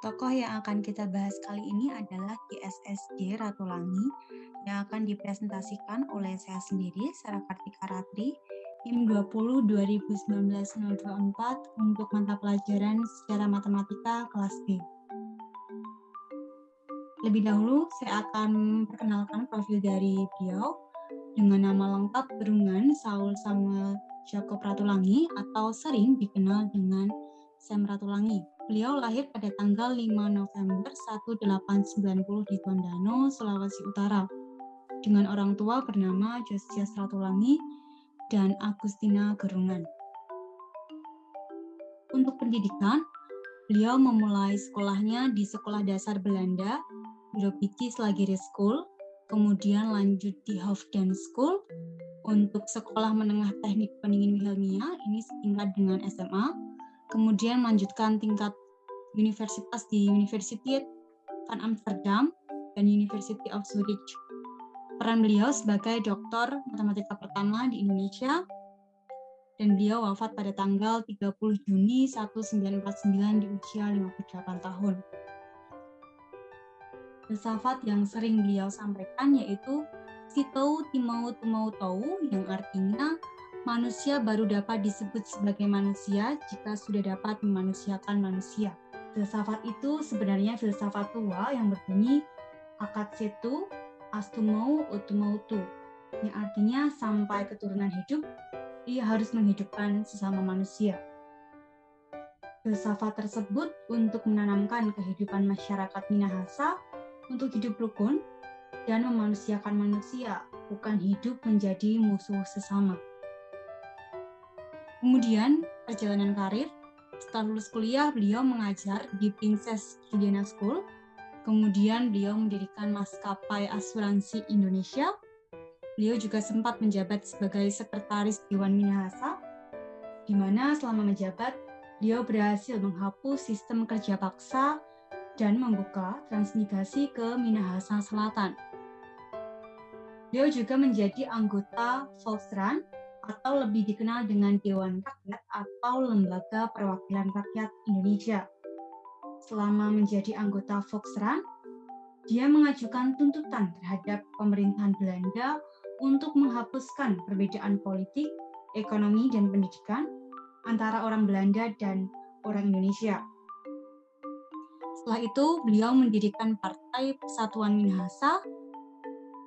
Tokoh yang akan kita bahas kali ini adalah GSSD Ratulangi yang akan dipresentasikan oleh saya sendiri, Sarah Kartika Ratri, tim 20 2019-024 untuk mata pelajaran Sejarah Matematika kelas B. Lebih dahulu, saya akan perkenalkan profil dari beliau dengan nama lengkap Berungan Saul Samuel Jacob Ratulangi atau sering dikenal dengan Sam Ratulangi. Beliau lahir pada tanggal 5 November 1890 di Tondano, Sulawesi Utara, dengan orang tua bernama Josias Ratulangi dan Agustina Gerungan. Untuk pendidikan, beliau memulai sekolahnya di Sekolah Dasar Belanda, Wirobici Slagere School, kemudian lanjut di Hofden School. Untuk sekolah menengah teknik pendingin Wilhelmia, ini setingkat dengan SMA, kemudian melanjutkan tingkat universitas di University van Amsterdam dan University of Zurich. Peran beliau sebagai doktor matematika pertama di Indonesia, dan beliau wafat pada tanggal 30 Juni 1949 di usia 58 tahun. Filsafat yang sering beliau sampaikan yaitu Sitou Timau Tumau Tou, yang artinya manusia baru dapat disebut sebagai manusia jika sudah dapat memanusiakan manusia. Filsafat itu sebenarnya filsafat tua yang berbunyi akad setu astumau utumautu, yang artinya sampai keturunan hidup, ia harus menghidupkan sesama manusia. Filsafat tersebut untuk menanamkan kehidupan masyarakat Minahasa untuk hidup rukun dan memanusiakan manusia, bukan hidup menjadi musuh sesama. Kemudian, perjalanan karir. Setelah lulus kuliah, beliau mengajar di Princess Juliana School. Kemudian beliau mendirikan maskapai asuransi Indonesia. Beliau juga sempat menjabat sebagai sekretaris Dewan Minahasa, di mana selama menjabat, beliau berhasil menghapus sistem kerja paksa dan membuka transmigrasi ke Minahasa Selatan. Beliau juga menjadi anggota Volksraad atau lebih dikenal dengan Dewan Rakyat atau Lembaga Perwakilan Rakyat Indonesia. Selama menjadi anggota Volksraad, dia mengajukan tuntutan terhadap pemerintahan Belanda untuk menghapuskan perbedaan politik, ekonomi, dan pendidikan antara orang Belanda dan orang Indonesia. Setelah itu, beliau mendirikan Partai Persatuan Minahasa.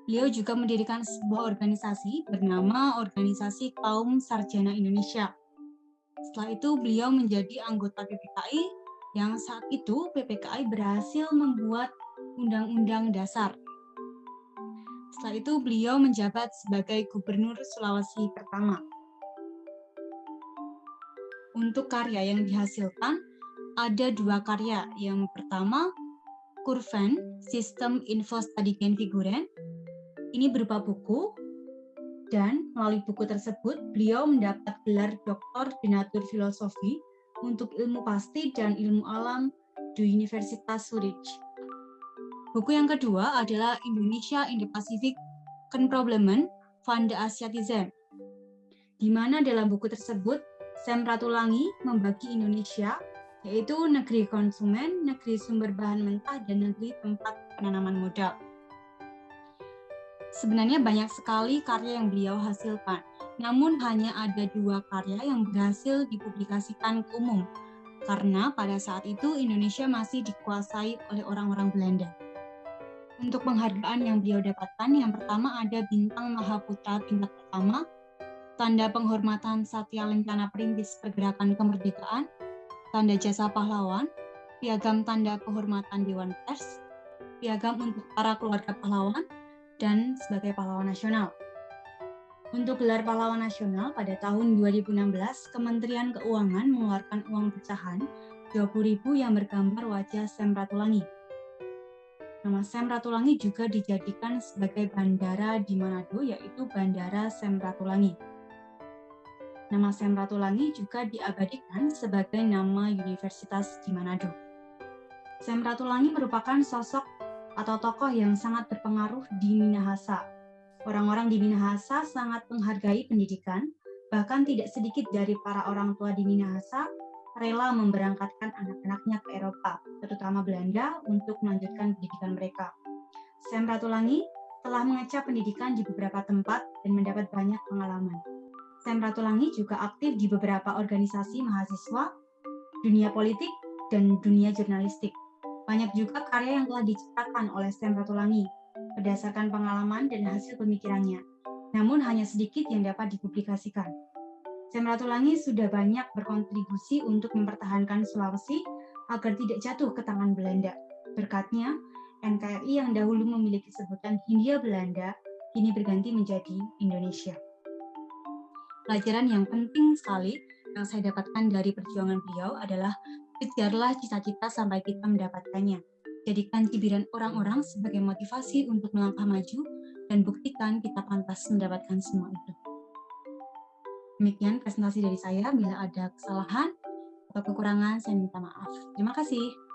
Beliau juga mendirikan sebuah organisasi bernama Organisasi Kaum Sarjana Indonesia. Setelah itu, beliau menjadi anggota PPKI, yang saat itu PPKI berhasil membuat Undang-Undang Dasar. Setelah itu, beliau menjabat sebagai Gubernur Sulawesi pertama. Untuk karya yang dihasilkan, ada dua karya. Yang pertama, Kurven, Sistem Info Stadigen Figuren. Ini berupa buku, dan melalui buku tersebut, beliau mendapat gelar Doktor di Natur Filosofi untuk ilmu pasti dan ilmu alam di Universitas Zurich. Buku yang kedua adalah Indonesia in the Pacific Problemen van de Aziatische, di mana dalam buku tersebut, Sam Ratulangi membagi Indonesia, yaitu negeri konsumen, negeri sumber bahan mentah, dan negeri tempat penanaman modal. Sebenarnya banyak sekali karya yang beliau hasilkan, namun hanya ada dua karya yang berhasil dipublikasikan ke umum, karena pada saat itu Indonesia masih dikuasai oleh orang-orang Belanda. Untuk penghargaan yang beliau dapatkan, yang pertama ada Bintang Mahaputra tingkat pertama, Tanda Penghormatan Satya Lencana Perintis Pergerakan Kemerdekaan, Tanda Jasa Pahlawan, Piagam Tanda Kehormatan Dewan Pers, Piagam untuk para keluarga pahlawan, dan sebagai pahlawan nasional. Untuk gelar pahlawan nasional pada tahun 2016, Kementerian Keuangan mengeluarkan uang pecahan 20.000 yang bergambar wajah Sam Ratulangi. Nama Sam Ratulangi juga dijadikan sebagai bandara di Manado, yaitu Bandara Sam Ratulangi. Nama Sam Ratulangi juga diabadikan sebagai nama Universitas di Manado. Sam Ratulangi merupakan sosok atau tokoh yang sangat berpengaruh di Minahasa. Orang-orang di Minahasa sangat menghargai pendidikan, bahkan tidak sedikit dari para orang tua di Minahasa rela memberangkatkan anak-anaknya ke Eropa, terutama Belanda, untuk melanjutkan pendidikan mereka. Sam Ratulangi telah mengecap pendidikan di beberapa tempat dan mendapat banyak pengalaman. Sam Ratulangi juga aktif di beberapa organisasi mahasiswa, dunia politik, dan dunia jurnalistik. Banyak juga karya yang telah diciptakan oleh Sam Ratulangi berdasarkan pengalaman dan hasil pemikirannya, namun hanya sedikit yang dapat dipublikasikan. Sam Ratulangi sudah banyak berkontribusi untuk mempertahankan Sulawesi agar tidak jatuh ke tangan Belanda. Berkatnya, NKRI yang dahulu memiliki sebutan Hindia Belanda kini berganti menjadi Indonesia. Pelajaran yang penting sekali yang saya dapatkan dari perjuangan beliau adalah kejarlah cita-cita sampai kita mendapatkannya. Jadikan cibiran orang-orang sebagai motivasi untuk melangkah maju dan buktikan kita pantas mendapatkan semua itu. Demikian presentasi dari saya. Bila ada kesalahan atau kekurangan, saya minta maaf. Terima kasih.